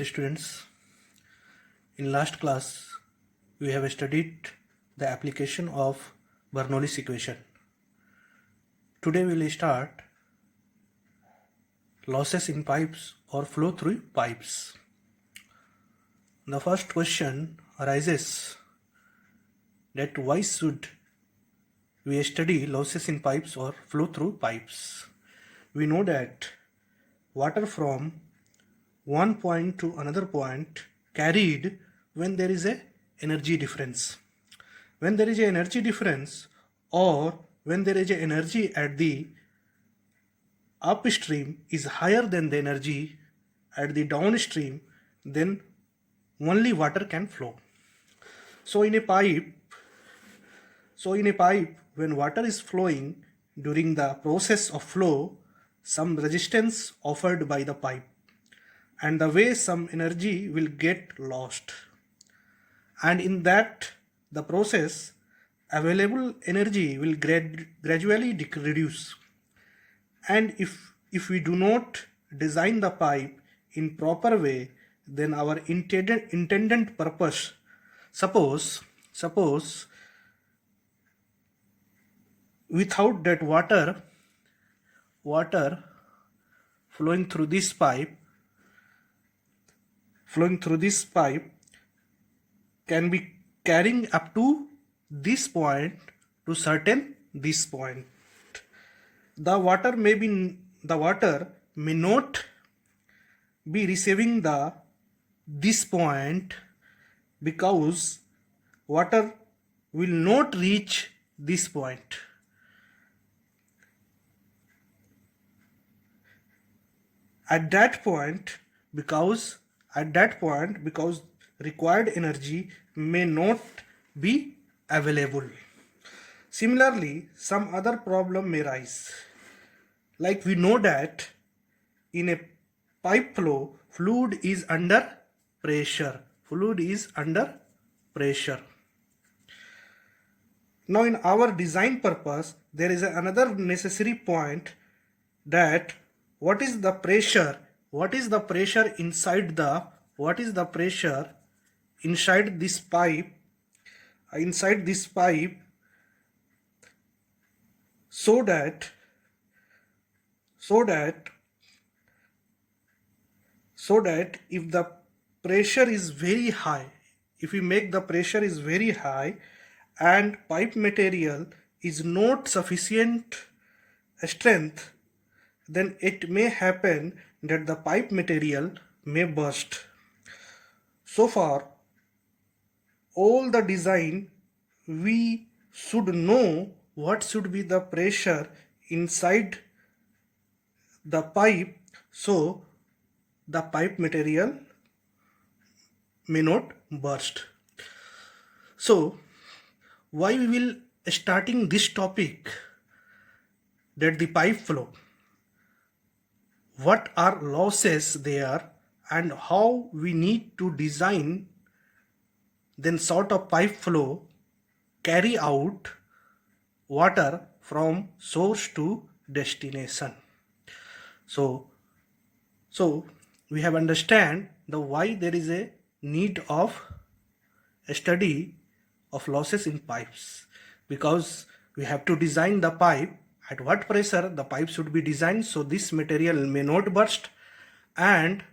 students. In last class, we have studied the application of Bernoulli's equation. Today we will start losses in pipes or flow through pipes. The first question arises that why should we study losses in pipes or flow through pipes? We know that water from one point to another point carried when there is a energy difference. When there is a energy difference or when there is a energy at the upstream is higher than the energy at the downstream, then only water can flow. So in a pipe, when water is flowing, during the process of flow, some resistance offered by the pipe, and the way some energy will get lost, and in that the process available energy will gradually reduce. And if we do not design the pipe in proper way, then our intended purpose, suppose without that water flowing through this pipe can be carrying up to this point to certain this point. The water may not be receiving this point because water will not reach this point. At that point, because required energy may not be available. Similarly, some other problem may rise. Like we know that in a pipe flow, fluid is under pressure. Now in our design purpose, there is another necessary point, that what is the pressure inside this pipe, so that if the pressure is very high, if we make the pressure is very high and pipe material is not sufficient strength, then it may happen that the pipe material may burst. So far, all the design, we should know what should be the pressure inside the pipe, so the pipe material may not burst. So why we will starting this topic, that the pipe flow, what are losses there and how we need to design then sort of pipe flow carry out water from source to destination. So we have understand the why there is a need of a study of losses in pipes, because we have to design the pipe at what pressure the pipe should be designed so this material may not burst, and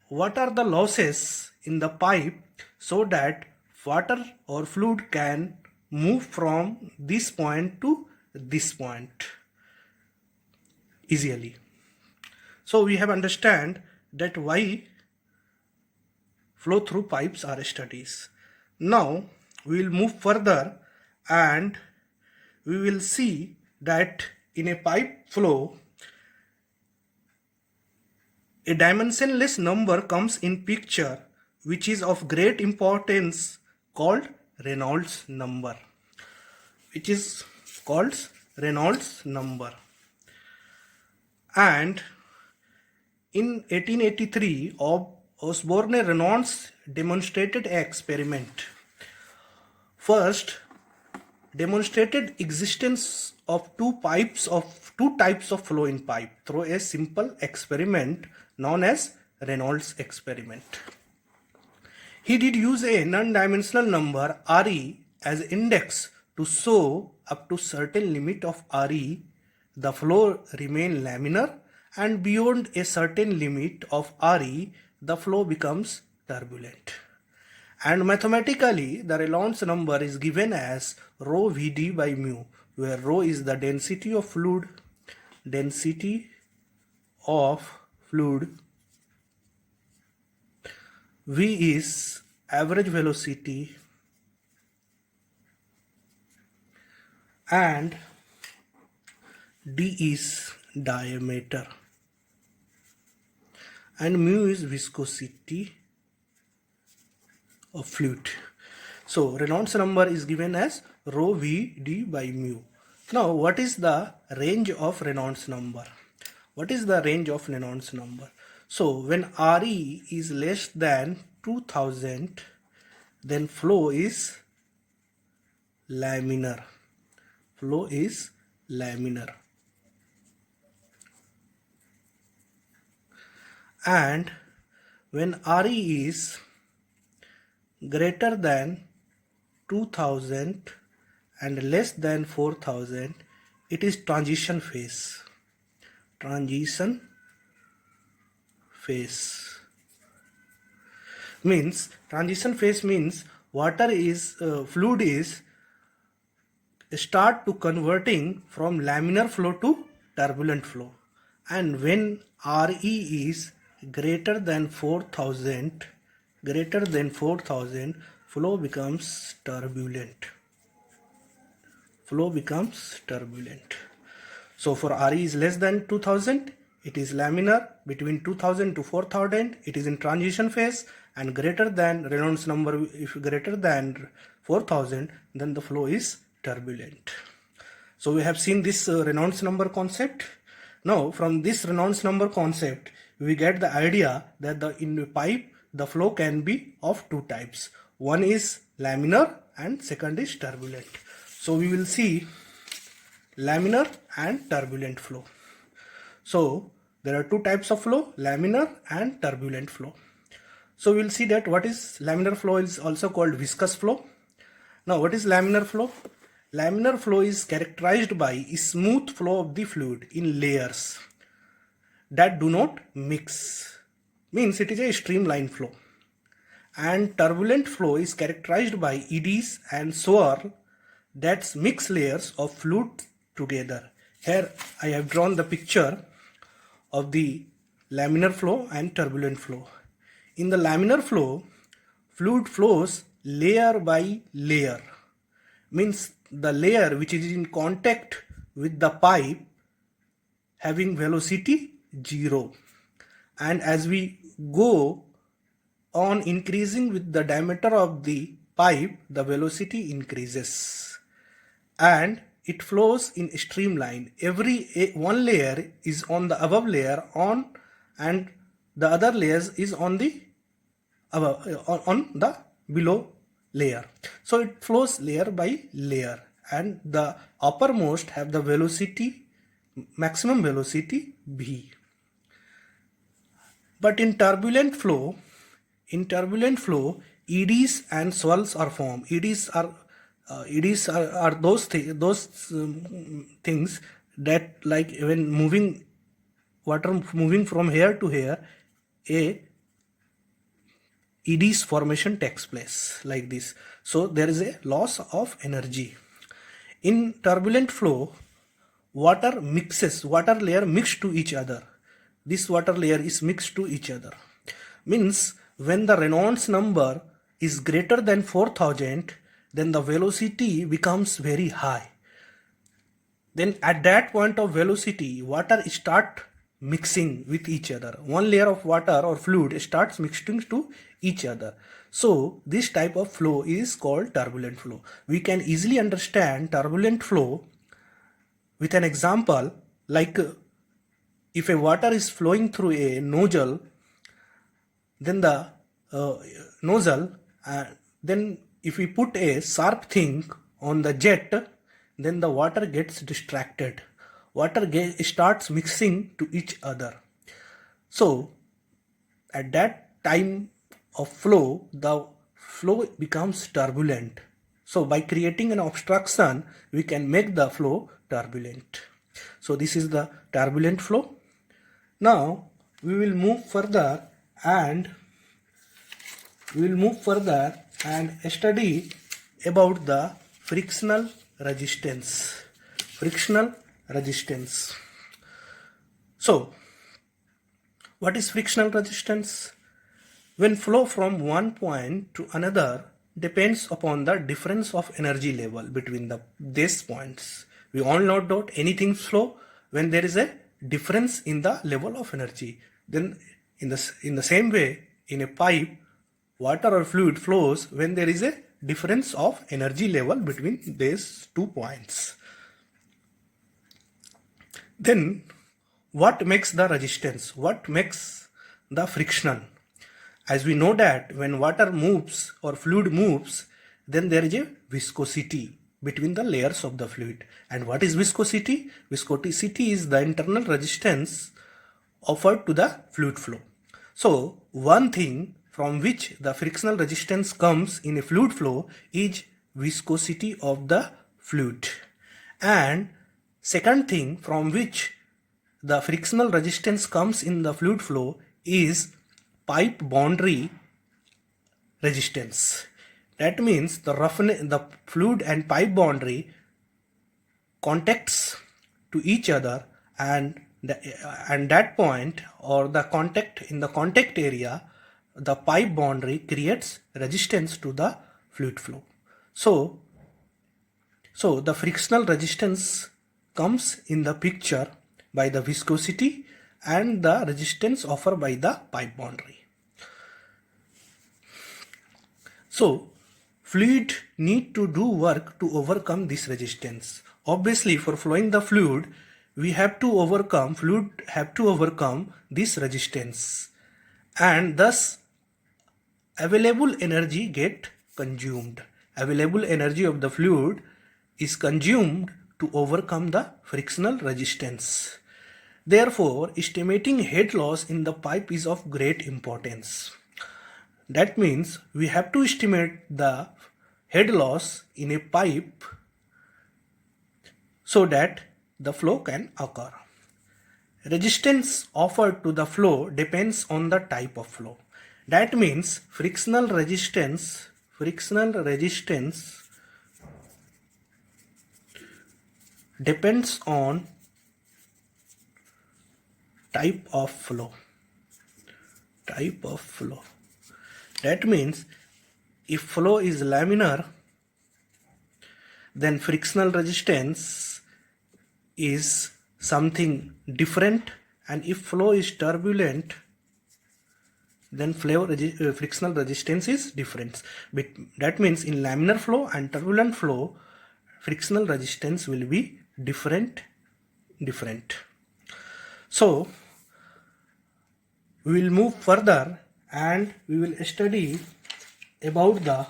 what are the losses in the pipe so that water or fluid can move from this point to this point easily. So we have understand that why flow through pipes are studies. Now we will move further and we will see that in a pipe flow, a dimensionless number comes in picture which is of great importance, called Reynolds number, and in 1883 Osborne-Reynolds demonstrated an experiment. First, demonstrated existence of two types of flow in pipe through a simple experiment known as Reynolds experiment. He did use a non-dimensional number Re as index to show up to certain limit of Re, the flow remain laminar, and beyond a certain limit of Re, the flow becomes turbulent. And mathematically, the Reynolds number is given as rho Vd by mu, where rho is the density of fluid, V is average velocity, and d is diameter, and mu is viscosity of fluid. So Reynolds number is given as rho Vd by mu. Now what is the range of Reynolds number? What is the range of Reynolds number? So when Re is less than 2000, then flow is laminar. Flow is laminar. And when Re is greater than 2000 and less than 4000, it is transition phase. Transition phase means water is fluid is start to converting from laminar flow to turbulent flow, and when Re is greater than 4000, flow becomes turbulent. So for Re is less than 2000, it is laminar. Between 2000 to 4000, it is in transition phase, and greater than Reynolds number, if greater than 4000, then the flow is turbulent. So we have seen this Reynolds number concept. Now from this Reynolds number concept, we get the idea that in a pipe the flow can be of two types. One is laminar and second is turbulent. So we will see laminar and turbulent flow. So there are two types of flow, laminar and turbulent flow. So we will see that what is laminar flow is also called viscous flow. Now what is laminar flow? Laminar flow is characterized by a smooth flow of the fluid in layers that do not mix. Means it is a streamline flow. And turbulent flow is characterized by eddies and swirl that mix layers of fluid together. Here I have drawn the picture of the laminar flow and turbulent flow. In the laminar flow, fluid flows layer by layer. Means the layer which is in contact with the pipe having velocity 0. And as we go on increasing with the diameter of the pipe, the velocity increases. And it flows in a streamline. Every one layer is on the above layer on, and the other layers is on the above, on the below layer. So it flows layer by layer, and the uppermost have the velocity, maximum velocity v. But in turbulent flow, eddies and swirls are formed. Eddies are those things that, like when water moving from here to here, a eddies formation takes place like this. So there is a loss of energy. In turbulent flow, water layer mixed to each other. This water layer is mixed to each other. Means when the Reynolds number is greater than 4000, then the velocity becomes very high. Then at that point of velocity, water start mixing with each other. One layer of water or fluid starts mixing to each other. So this type of flow is called turbulent flow. We can easily understand turbulent flow with an example, like if a water is flowing through a nozzle, then the then if we put a sharp thing on the jet, then the water gets distracted. Water starts mixing to each other. So at that time of flow, the flow becomes turbulent. So by creating an obstruction, we can make the flow turbulent. So this is the turbulent flow. Now we will move further and study about the frictional resistance. Frictional resistance. So what is frictional resistance? When flow from one point to another depends upon the difference of energy level between these points. We all know that anything flow when there is a difference in the level of energy. Then in the same way, in a pipe, water or fluid flows when there is a difference of energy level between these 2 points. Then what makes the resistance? What makes the friction? As we know that when water moves or fluid moves, then there is a viscosity between the layers of the fluid. And what is viscosity? Viscosity is the internal resistance offered to the fluid flow. So one thing from which the frictional resistance comes in a fluid flow is viscosity of the fluid. And second thing from which the frictional resistance comes in the fluid flow is pipe boundary resistance. That means the fluid and pipe boundary contacts to each other, and that point or the contact in the contact area, the pipe boundary creates resistance to the fluid flow. So the frictional resistance comes in the picture by the viscosity and the resistance offered by the pipe boundary. So fluid need to do work to overcome this resistance. Obviously, for flowing the fluid, fluid have to overcome this resistance, and thus available energy get consumed. Available energy of the fluid is consumed to overcome the frictional resistance. Therefore, estimating head loss in the pipe is of great importance. That means we have to estimate the head loss in a pipe so that the flow can occur. Resistance offered to the flow depends on the type of flow. That means frictional resistance depends on type of flow. That means if flow is laminar, then frictional resistance is something different, and if flow is turbulent, then frictional resistance is different. But that means in laminar flow and turbulent flow, frictional resistance will be different. So we will move further and we will study about the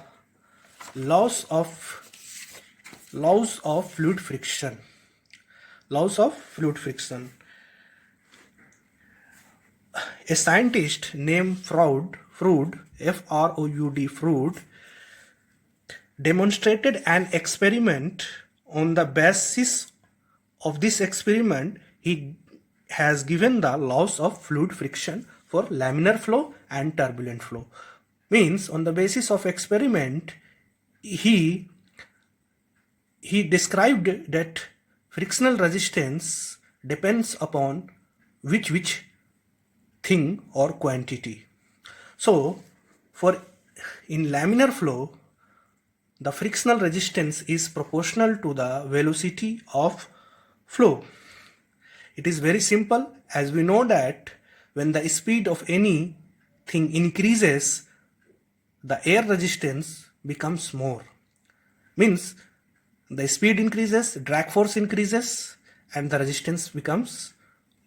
laws of fluid friction. A scientist named Froude, F-R-O-U-D, Froude, demonstrated an experiment. On the basis of this experiment, he has given the laws of fluid friction for laminar flow and turbulent flow. Means on the basis of experiment, he described that frictional resistance depends upon which thing or quantity. So in laminar flow, the frictional resistance is proportional to the velocity of flow. It is very simple, as we know that when the speed of anything increases, the air resistance becomes more. Means the speed increases, drag force increases, and the resistance becomes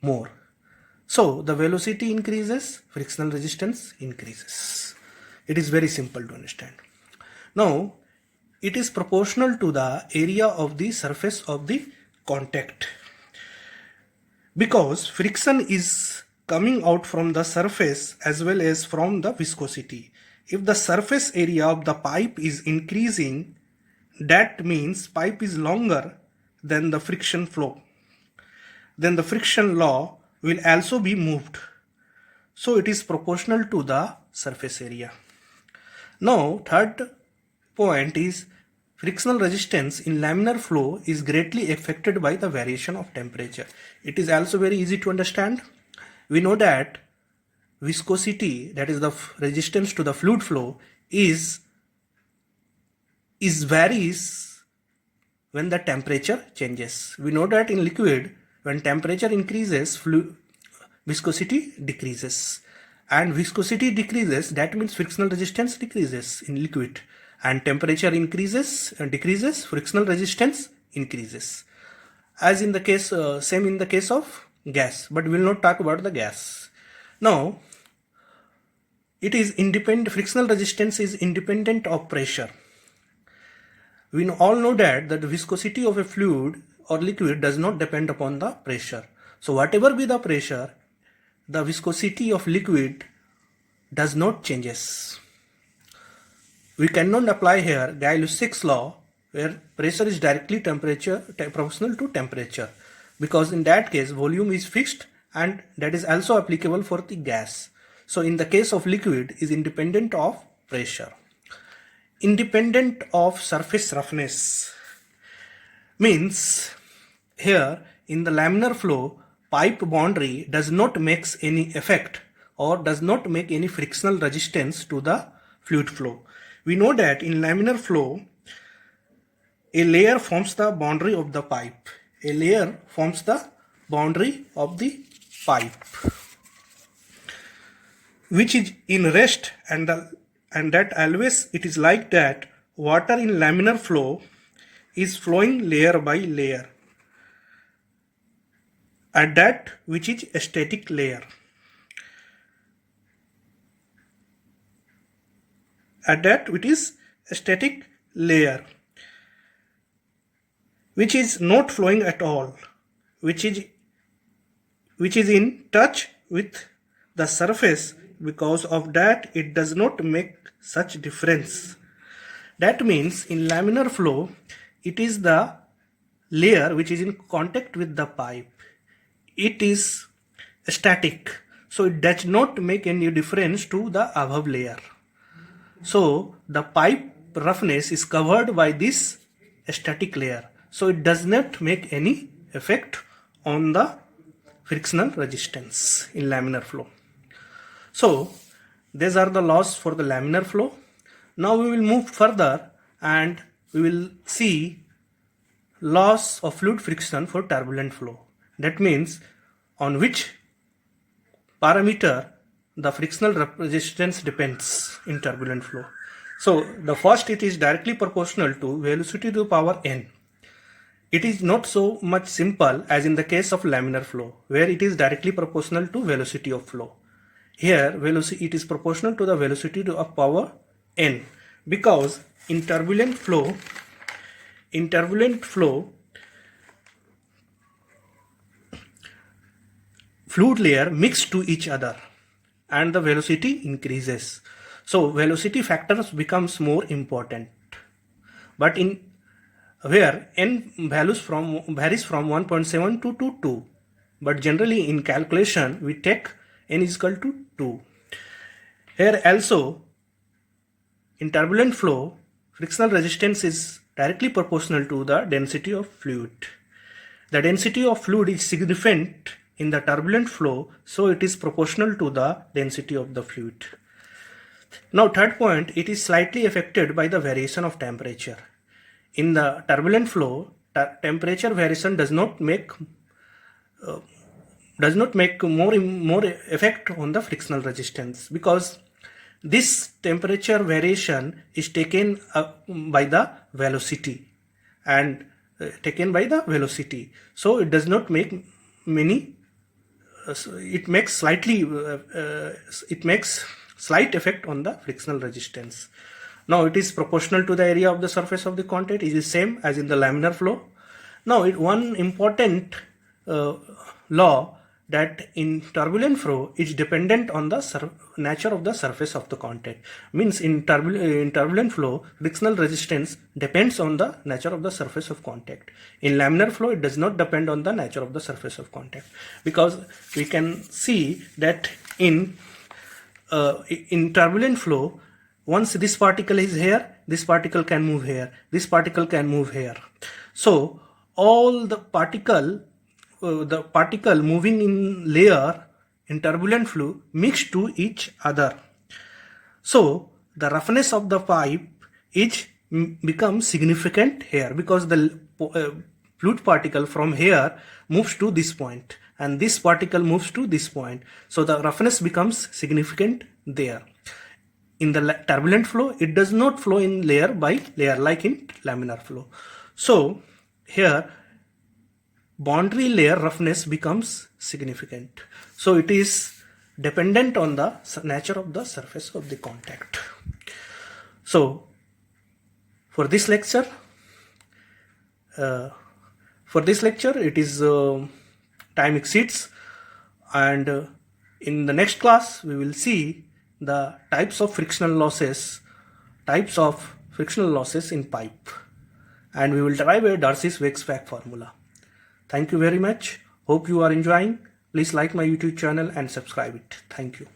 more. So the velocity increases, frictional resistance increases. It is very simple to understand. Now, it is proportional to the area of the surface of the contact. Because friction is coming out from the surface as well as from the viscosity. If the surface area of the pipe is increasing, that means pipe is longer than the friction flow. Then the friction law will also be moved. So it is proportional to the surface area. Now third point is frictional resistance in laminar flow is greatly affected by the variation of temperature. It is also very easy to understand. We know that viscosity, that is the resistance to the fluid flow, is varies when the temperature changes. We know that in liquid, when temperature increases, viscosity decreases, and viscosity decreases, that means frictional resistance decreases in liquid, and temperature increases and decreases, frictional resistance increases. As in the case, same in the case of gas, but we will not talk about the gas. Now, it is independent, frictional resistance is independent of pressure. We all know that the viscosity of a fluid or liquid does not depend upon the pressure. So whatever be the pressure, the viscosity of liquid does not changes. We cannot apply here Gay-Lussac's law where pressure is directly proportional to temperature, because in that case volume is fixed, and that is also applicable for the gas. So in the case of liquid is independent of pressure. Independent of surface roughness means here in the laminar flow, pipe boundary does not make any effect or does not make any frictional resistance to the fluid flow. We know that in laminar flow, a layer forms the boundary of the pipe. A layer forms the boundary of the pipe, which is in rest, and that always it is like that. Water in laminar flow is flowing layer by layer at that which is a static layer. At that which is a static layer, which is not flowing at all, which is in touch with the surface. Because of that, it does not make such difference. That means in laminar flow, it is the layer which is in contact with the pipe. It is static, so it does not make any difference to the above layer. So the pipe roughness is covered by this static layer, so it does not make any effect on the frictional resistance in laminar flow. So these are the laws for the laminar flow. Now we will move further and we will see laws of fluid friction for turbulent flow. That means on which parameter the frictional resistance depends in turbulent flow. So the first, it is directly proportional to velocity to the power n. It is not so much simple as in the case of laminar flow, where it is directly proportional to velocity of flow. Here velocity, it is proportional to the velocity to a power n, because in turbulent flow fluid layer mix to each other and the velocity increases. So velocity factors becomes more important. But in where n varies from 1.7 to 2, but generally in calculation we take n is equal to 2. Here also in turbulent flow, frictional resistance is directly proportional to the density of fluid. The density of fluid is significant in the turbulent flow, so it is proportional to the density of the fluid. Now third point, it is slightly affected by the variation of temperature. In the turbulent flow, temperature variation does not make more effect on the frictional resistance, because this temperature variation is taken by the velocity and so it does not make many. It makes slight effect on the frictional resistance. Now it is proportional to the area of the surface of the contact. It is same as in the laminar flow. Now one important law that in turbulent flow is dependent on the nature of the surface of the contact. Means in turbulent flow, frictional resistance depends on the nature of the surface of contact. In laminar flow, it does not depend on the nature of the surface of contact, because we can see that in turbulent flow, once this particle is here, this particle can move here, this particle can move here. So all the particle moving in layer in turbulent flow mix to each other. So the roughness of the pipe becomes significant here, because the fluid particle from here moves to this point and this particle moves to this point. So the roughness becomes significant there. In the turbulent flow, it does not flow in layer by layer like in laminar flow. So here boundary layer roughness becomes significant. So it is dependent on the nature of the surface of the contact. So for this lecture, it is time exceeds, and in the next class we will see the types of frictional losses in pipe, and we will derive a Darcy-Weisbach formula. Thank you very much. Hope you are enjoying. Please like my YouTube channel and subscribe it. Thank you.